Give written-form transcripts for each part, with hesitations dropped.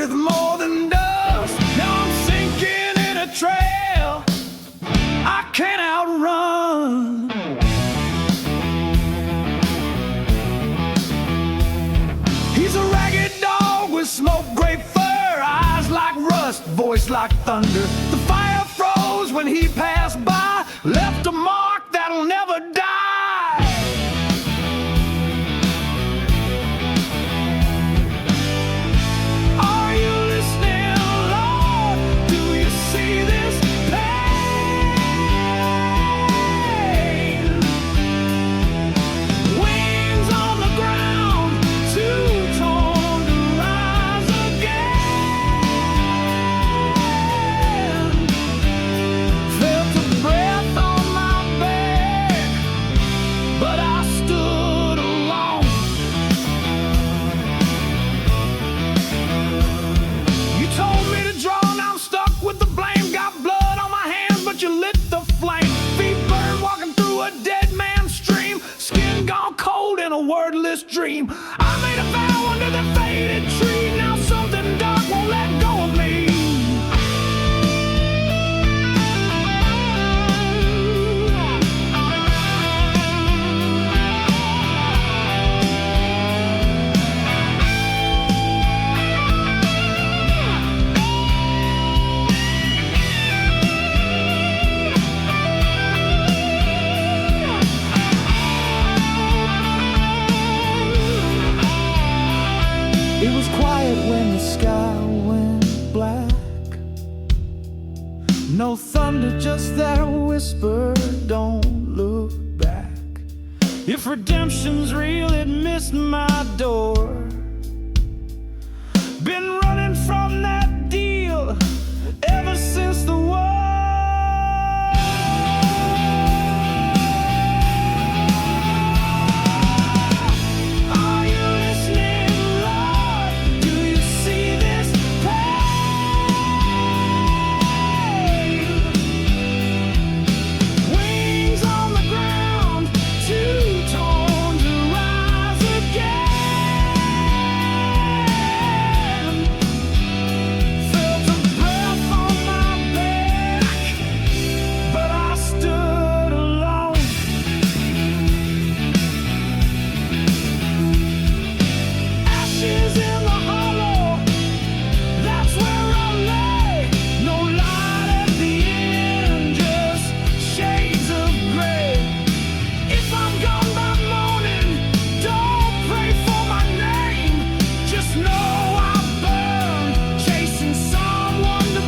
with more than dust. Now I'm sinking in a trail I can't outrun. He's a ragged dog with smoke gray fur, eyes like rust, voice like thunder. The fire froze when he passed by, left a mark that'll never die. Are you listening, Lord? Do you see this pain? Wings on the ground, too torn to rise again. Felt a breath on my back, but I stood alone. You told me to draw, now I'm stuck with the blame. Got blood on my hands, but you lit the flame. Feet burned, walking through a dead man's stream. Skin gone cold in a wordless dream. I made a vow under the faded tree. Now something dark won't let go of me. It was quiet when the sky went black. No thunder, just that whisper, don't look back. If redemption's real, it missed my door. Been running from that deal ever since the war. Are you listening, Lord? Do you see this pain? Wings on the ground, too torn to rise again. Felt a breath on my back, but I stood alone. Ashes in the hollow, that's where I lay. No light at the end, just shades of gray. If I'm gone by morning, don't pray for my name. Just know I burn, chasing someone to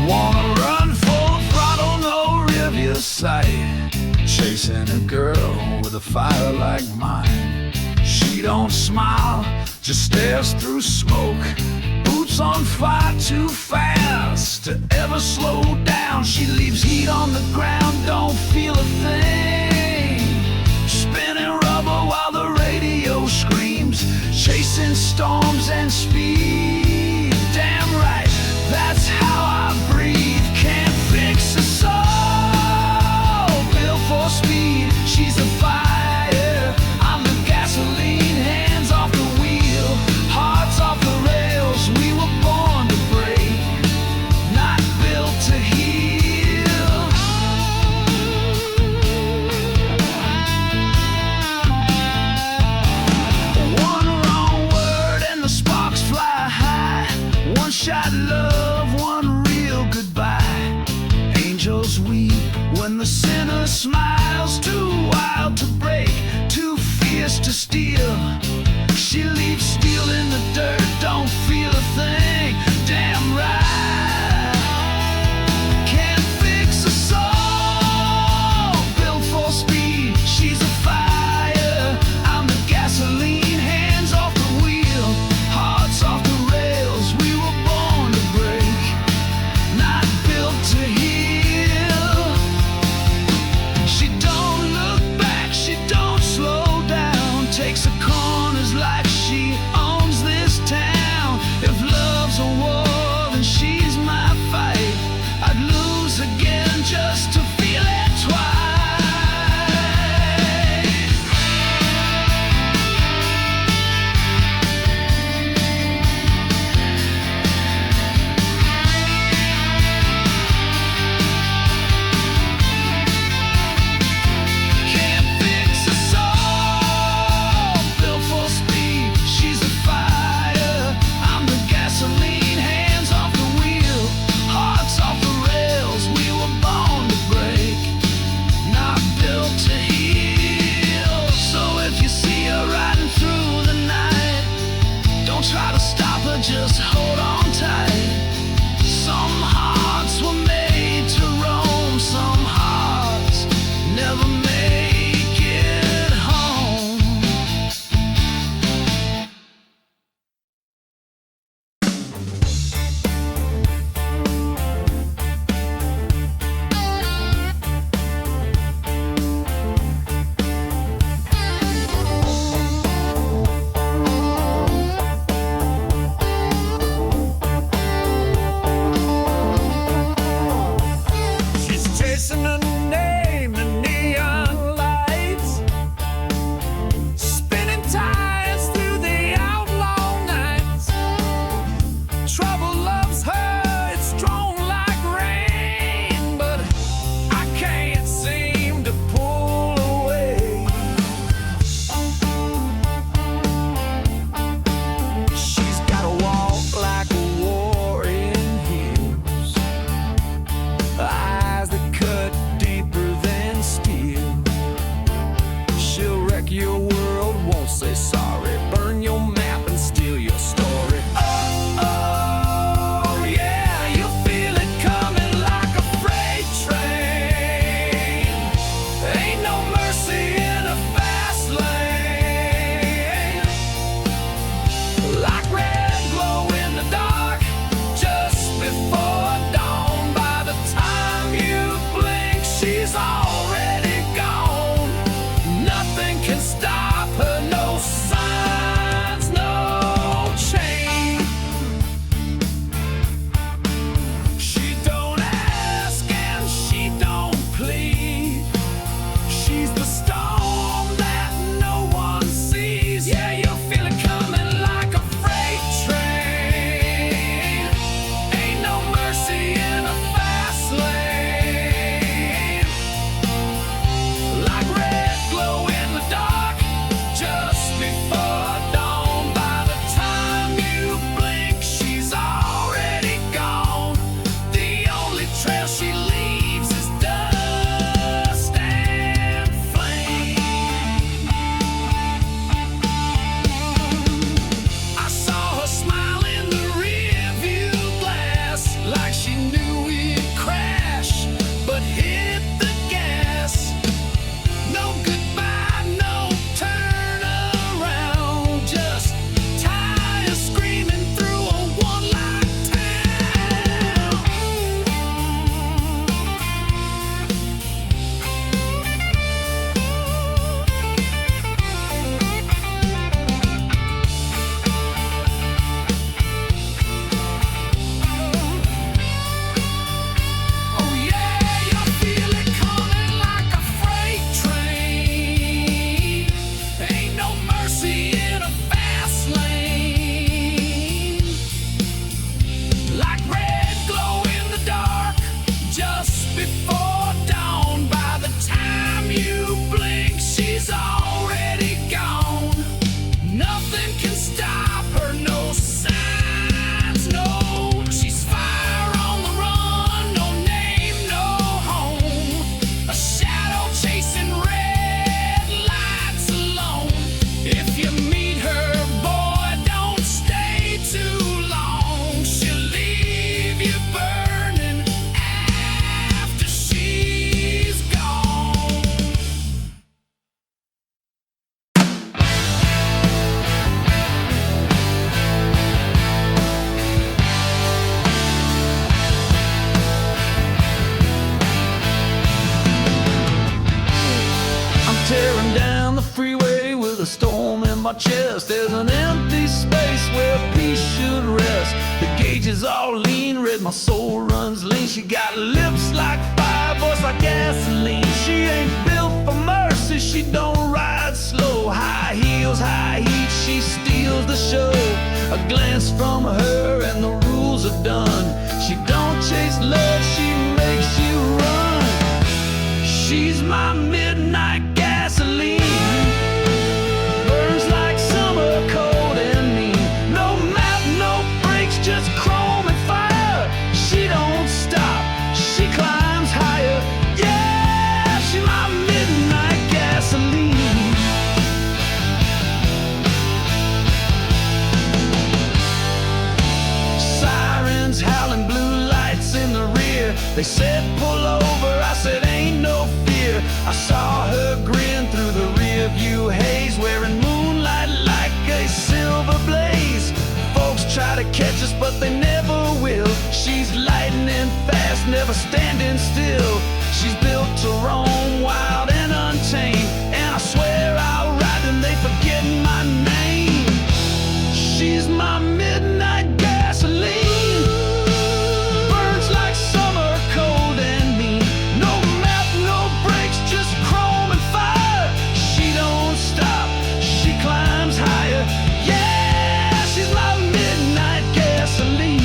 Wanna run full throttle, no rearview sight. Chasing a girl with a fire like mine. She don't smile, just stares through smoke. Boots on fire too fast to ever slow down. She leaves heat on the ground, don't feel a thing. Spinning rubber while the radio screams. Chasing storms and speed. Damn right, that's how I breathe. Can't fix a soul built for speed. She's a fire, I'm the gasoline. Hands off the wheel, hearts off the rails. We were born to break, not built to heal. One wrong word and the sparks fly high. One shot love, one real goodbye. Angels weep when the sinner smiles. Too wild to break, too fierce to steal. She leaves steel in the dirt, don't feel a thing. Damn right. Can't fix a soul built for speed. She's a fire, I'm the gasoline. Hands off the wheel, hearts off the rails. We were born to break, not built to wreck your world, won't say sorry, burn your map and steal your story. Oh, yeah, you feel it coming like a freight train. Ain't no mercy in a fast lane. Like red glow in the dark, just before dawn. By the time you blink, she's already gone. Nothing can stop her, no signs, no change. She don't ask and she don't plead. She's the storm that no one sees. Yeah, you feel it coming like a freight train. Ain't no mercy in a fast lane. Like red glow in the dark, just before dawn. By the time you blink, she's already gone. The only trail she leaves is dust and flame. I saw her smile in the rearview glass, like she knew we'd crash, but hit the gas. No goodbye, no turn around, just tires screaming through a one-light town. Oh yeah, you feel it coming like a freight train. Ain't no mercy in a fast lane. Like red glow in the dark, just before dawn. By the time you blink, she's already gone. Nothing can stop her, no signs, no. She's fire on the run, no name, no home. A shadow chasing red lights alone. If you meet her, boy, don't stay too long. She'll leave you burning after she's gone. I'm tearing down the freeway with a storm in my chest. There's an empty space where peace should rest. The gauge is all lean red, my soul runs lean. She got lips like fire, voice like gasoline. She ain't built for mercy, she don't ride slow. High heels, high heat, she steals the show. A glance from her and the rules are done. She don't chase love, she makes you run. She's my midnight gasoline. Burns like summer cold and mean. No map, no brakes, just chrome and fire. She don't stop, she climbs higher. Yeah, she's my midnight gasoline. Sirens howling, blue lights in the rear. They said pull over, I said ain't no fear. I saw her grin through the rear view haze, wearing moonlight like a silver blaze. Folks try to catch us, but they never will. She's lightning fast, never standing still. She's built to roam wild and untamed, and I swear I'll ride them, they forget my name. She's my midnight gasoline. Burns like summer cold and mean. No map, no brakes, just chrome and fire. She don't stop, she climbs higher. Yeah, she's my midnight gasoline.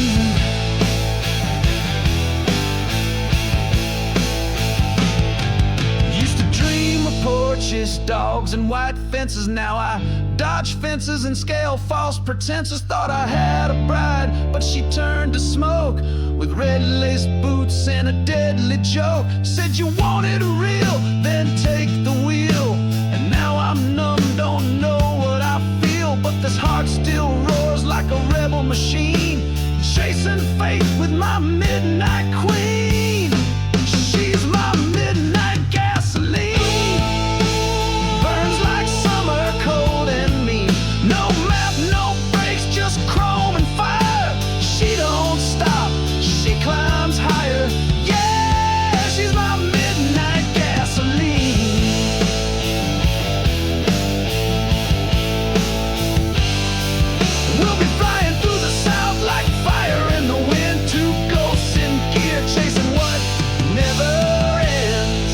Used to dream of porches, dogs and white fences. Now I dodge fences and scale false pretenses. Thought I had a bride, but she turned to smoke, with red lace boots and a deadly joke. Said you wanted real, then take the wheel. And now I'm numb machine, chasing fate with my midnight queen. She's my midnight gasoline, burns like summer cold and mean. No map, no brakes, just chrome and fire. She don't stop, she climbs higher. Yeah, she's my midnight gasoline. We'll be flying through the south like fire in the wind. Two ghosts in gear chasing what never ends.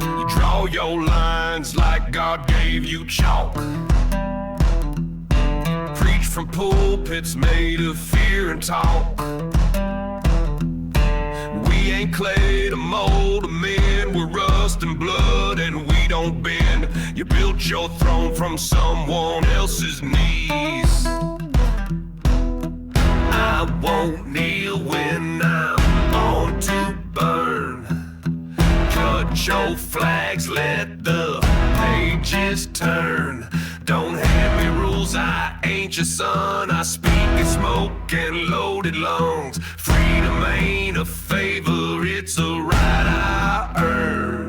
You draw your lines like God gave you chalk. Preach from pulpits made of fear and talk. We ain't clay to mold of men, we're rust and blood and we don't bend. You built your throne from someone else's knees. I won't kneel when I'm on to burn. Cut your flags, let the pages turn. Don't hand me rules, I ain't your son. I speak in smoke and loaded lungs. Freedom ain't a favor, it's a right I earn.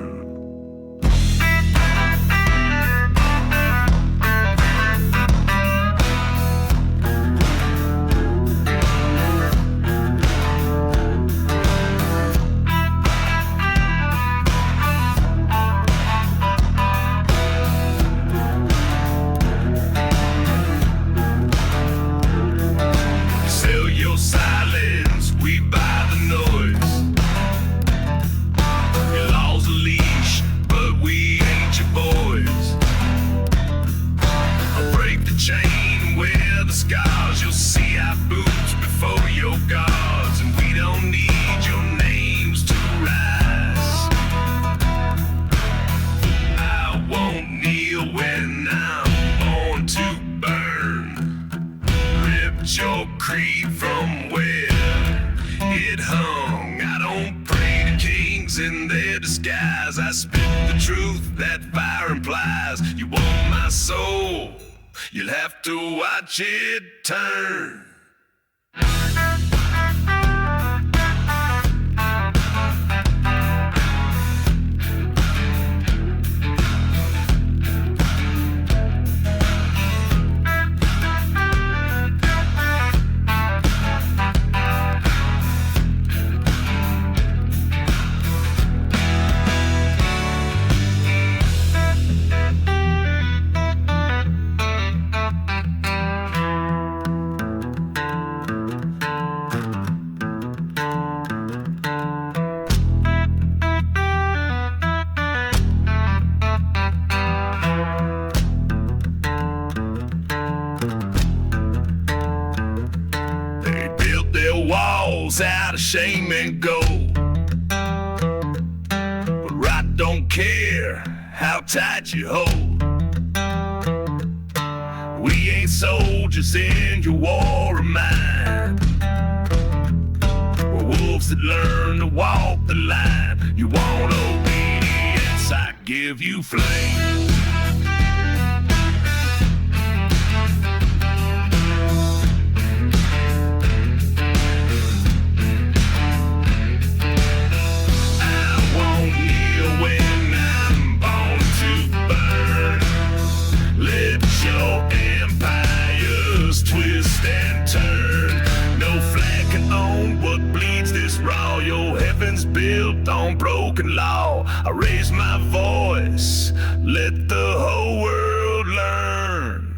Sell your silence, we buy the noise. Your law's a leash, but we ain't your boys. I'll break the chain, wear the scars. You'll see our boots before your guards, and we don't need your names to rise. I won't kneel when I'm born to burn. Ripped your creed from where it hung. I don't pray to kings in their disguise. I spit the truth that fire implies. You want my soul, you'll have to watch it turn. They built their walls out of shame and gold, but right don't care how tight you hold. We ain't soldiers in your war of mine. We're wolves that learn to walk the line. You want obedience, I give you flame. Twist and turn. No flag can own what bleeds this raw. Your heaven's built on broken law. I raise my voice, let the whole world learn.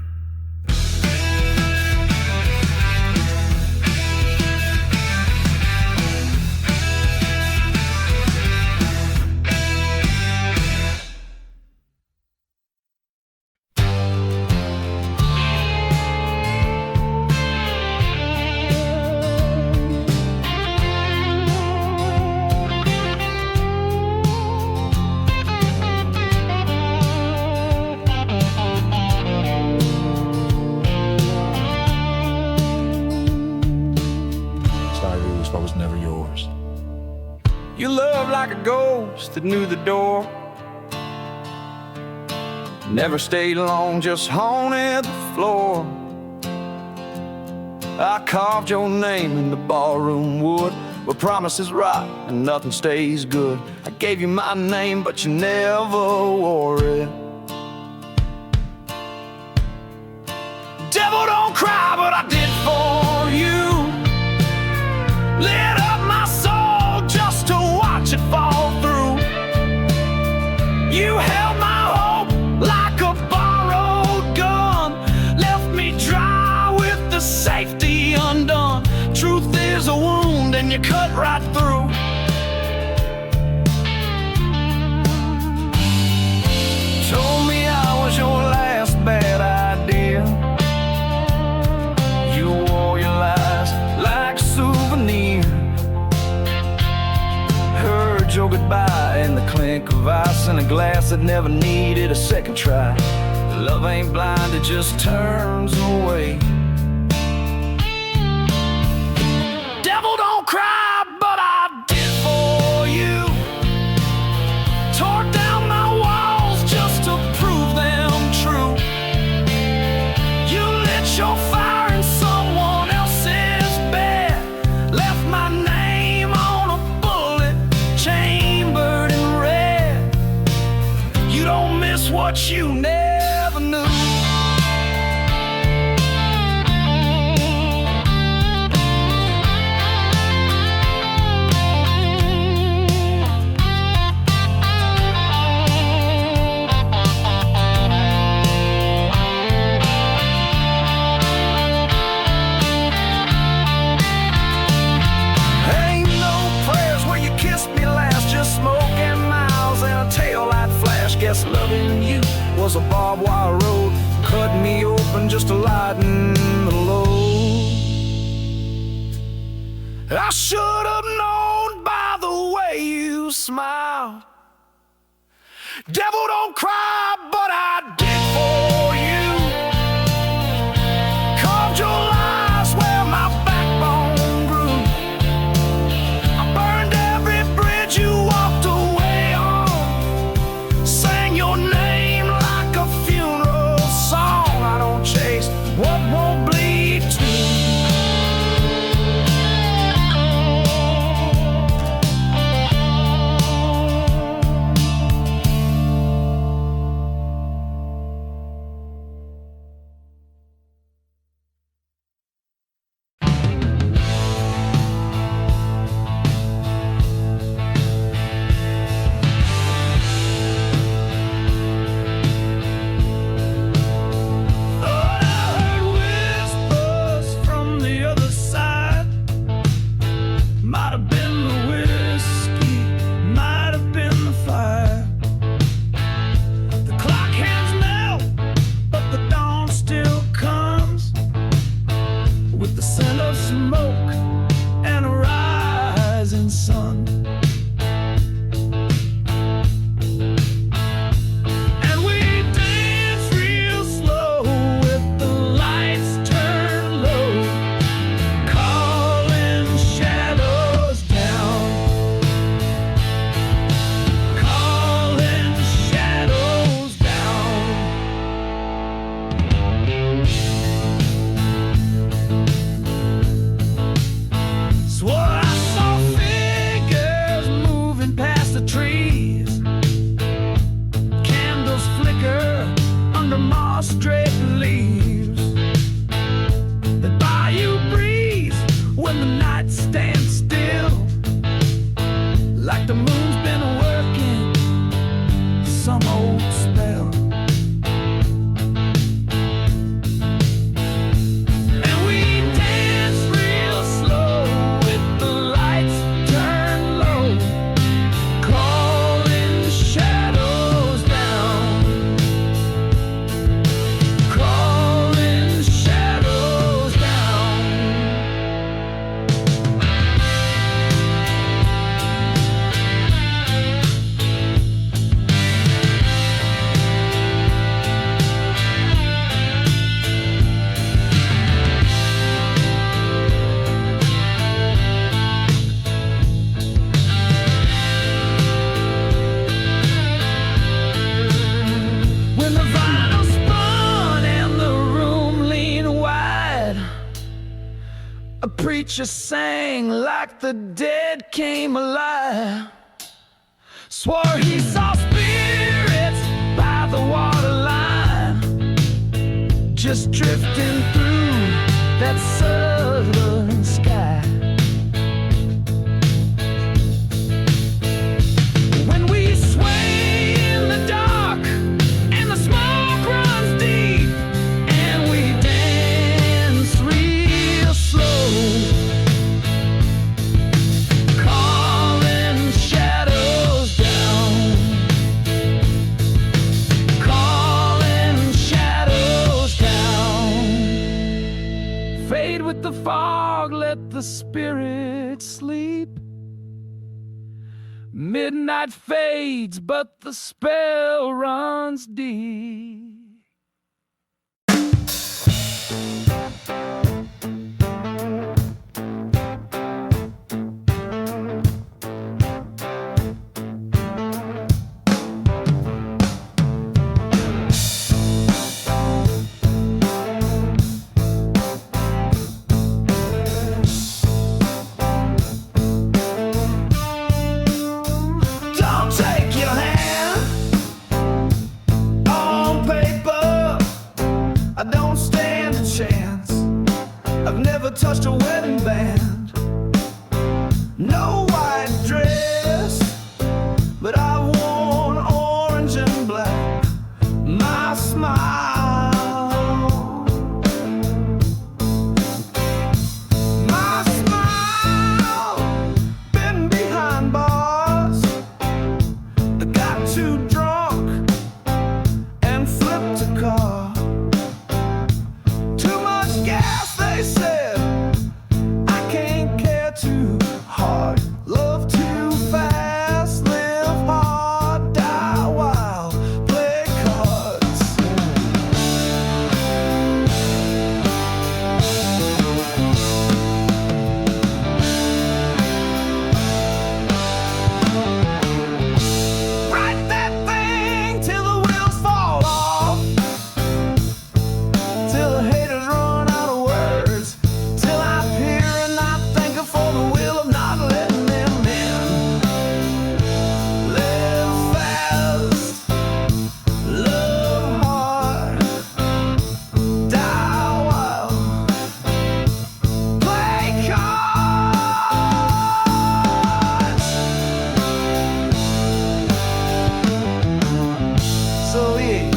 like a ghost that knew the door. Never stayed long, just haunted the floor. I carved your name in the ballroom wood, where promises rot and nothing stays good. I gave you my name, but you never wore it. Devil, don't cry, but I did for you. Lit up my soul just to watch it fall through. You held my hope like a borrowed gun, left me dry with the safety undone. Truth is a wound and you cut right through. Told me I was your last bad idea. You wore your lies like a souvenir. Heard your goodbye in the clink of ice in a glass that never needed a second try. Love ain't blind, it just turns away. Devil, don't cry, but I did for you. Tore down my walls just to prove them true. You lit your fire in someone else's bed, left my name on a bullet chambered in red. You don't miss what you never knew. Guess loving you was a barbed wire road, cut me open just to lighten the load. I should have known by the way you smiled. Devil, don't cry, but I did for you. Carved your lies where my backbone grew. I burned every bridge you walked away on. Your name like a funeral song. I don't chase what won't bleed too. preacher sang like the dead came alive. Swore he saw spirits by the waterline, just drifting through that southern sky. When we sway in the dark and the smoke runs deep, and we dance real slow, calling shadows down, calling shadows down. Fade with the fog, let the spirit sleep. Midnight fades, but the spell runs deep. Don't take your hand on paper. I don't stand a chance. I've never touched a wedding band. No white dress, but I've worn orange and black. My smile, my smile, been behind bars. I got too drunk and flipped a car. Too much gas, they said. I can't care too hard. Love too fast, live hard, die wild, play cards. Write that thing till the wheels fall off, till the haters run out of words, till I hear and I thank her for the will of not letting them in. Live fast, love hard, die wild, play cards. So yeah.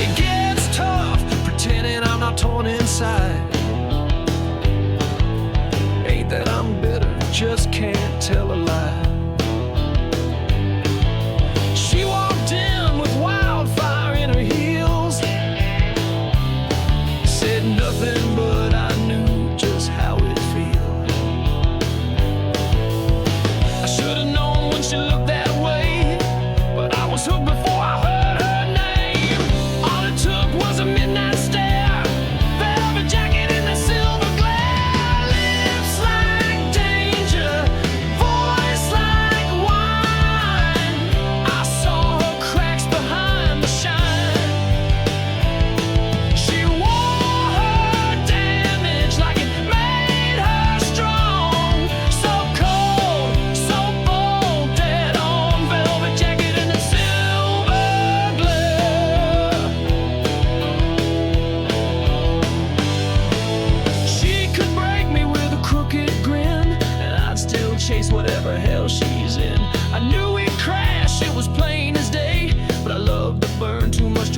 It gets tough pretending I'm not torn inside. Ain't that I'm bitter, just can't tell a lie. She walked in with wildfire in her heels, said nothing, but I knew just how it feels. I should have known when she looked that way, but I was hooked before I heard her name. All it took was a midnight stare, velvet jacket in the silver glare, lips like danger,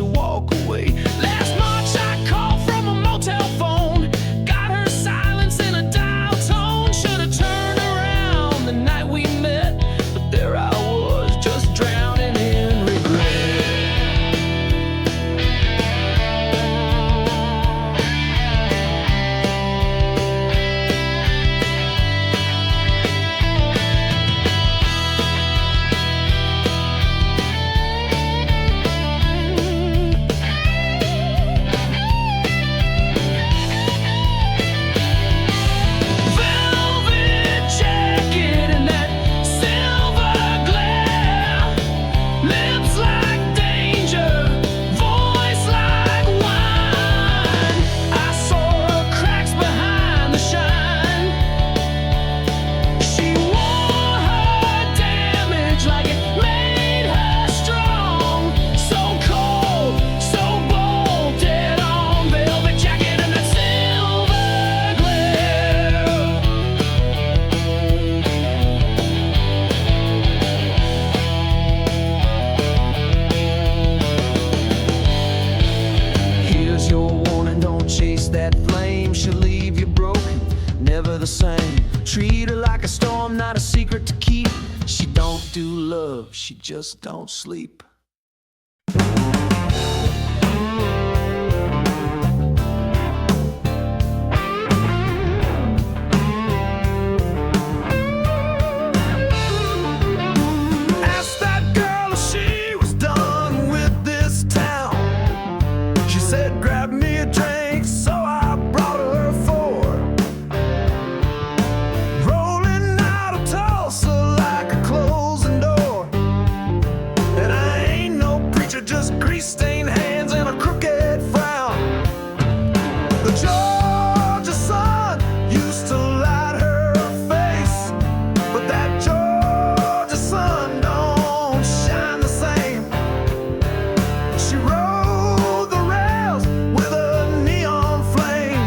to walk away. Last March I called from a motel phone, got her silence in a dial tone. Should've turned around the night we met, but there I was, just drowning in regret. The same. Treat her like a storm, not a secret to keep. She don't do love, she just don't sleep. Asked that girl if she was done with this town. She said, grab me a drink, so I brought her four. Just grease-stained hands and a crooked frown. The Georgia sun used to light her face, but that Georgia sun don't shine the same. She rode the rails with a neon flame.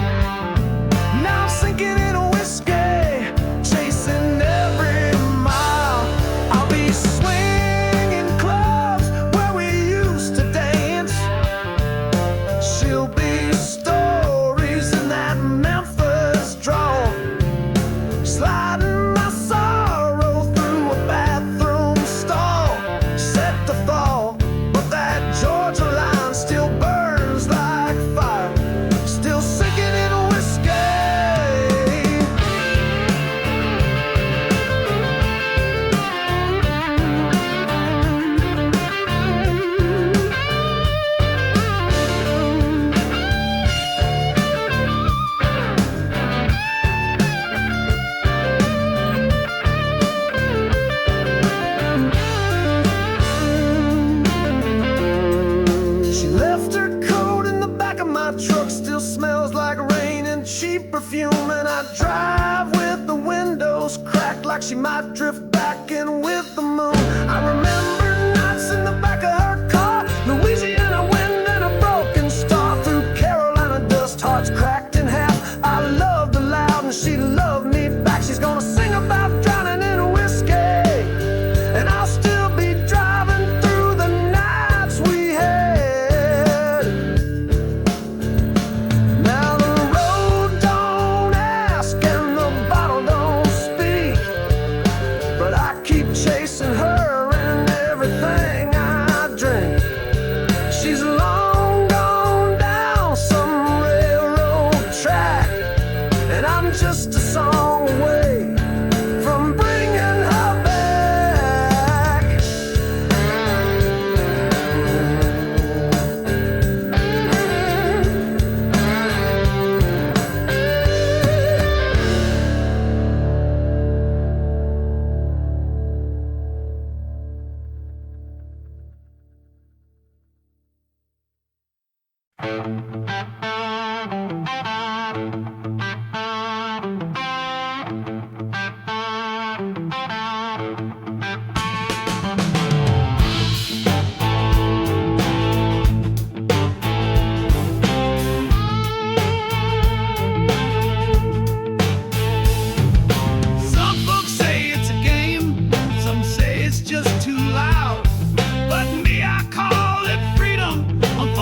Now I'm sinking in a whiskey, chasing every mile. I'll be swinging clubs where we used to dance. She'll be stories in that Memphis drawl, sliding my sorrow through a bathroom stall, set to fall, but that Georgia line still burns like fire, still sinking in a whiskey. She left her coat in the back of my truck, still smells like rain and cheap perfume. And I drive with the windows cracked like she might drift back in with the moon. I remember nights in the back of her car, Louisiana wind and a broken star, through Carolina dust, hearts cracked in half. I loved her loud and she loved me back. She's gonna sing about drowning in a whiskey, and I'll still be driving through the nights we had. Now the road don't ask and the bottle don't speak, but I keep chasing her and everything I drink. She's long gone down some railroad track, and I'm just a song away from bringing her back. just too loud. But me, I call it freedom. I'm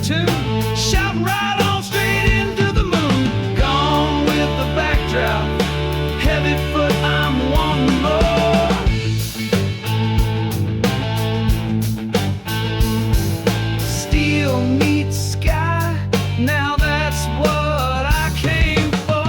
tune, shouting right on straight into the moon. Gone with the backdrop, heavy foot, I'm wanting more. Steel meets sky, now that's what I came for.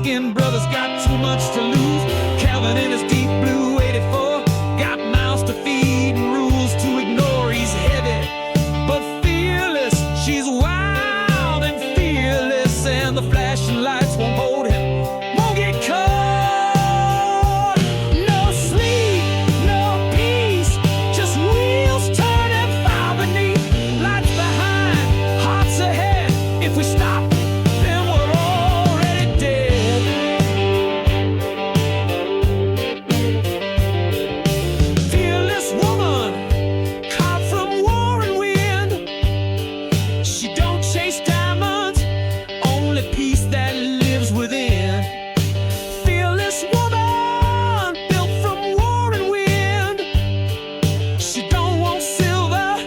Allman Brothers got too much to lose. Calvin in his deep blue 84 got mouths to feed and rules to ignore. He's heavy but fearless. She's wild and fearless, and the flashing lights won't hold him, won't get caught. No sleep, no peace, just wheels turning far beneath. Lights behind, hearts ahead. If we stop, then we're already dead. Fearless woman, caught from war and wind. She don't chase diamonds, only peace that lives within. Fearless woman, built from war and wind. She don't want silver,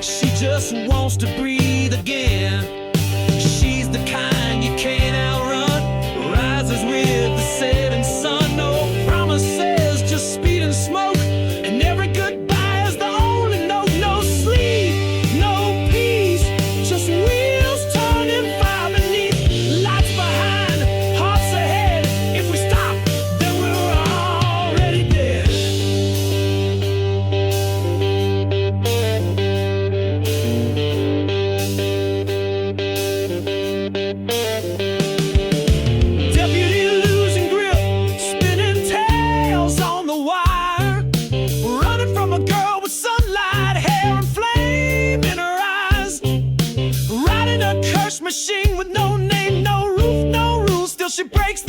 she just wants to breathe again. She's the kind you can't outrun, rises with the setting sun. No promises, just speed and smoke, and every goodbye is the only note. No sleep, no peace, just wheels turning far beneath. Lights behind, hearts ahead. If we stop, then we're already dead. Deputy losing grip, spinning tails on the wire, running from a girl with sunlight, hair and flame in her eyes, riding a cursed machine with no name, no roof, no rules. Still she breaks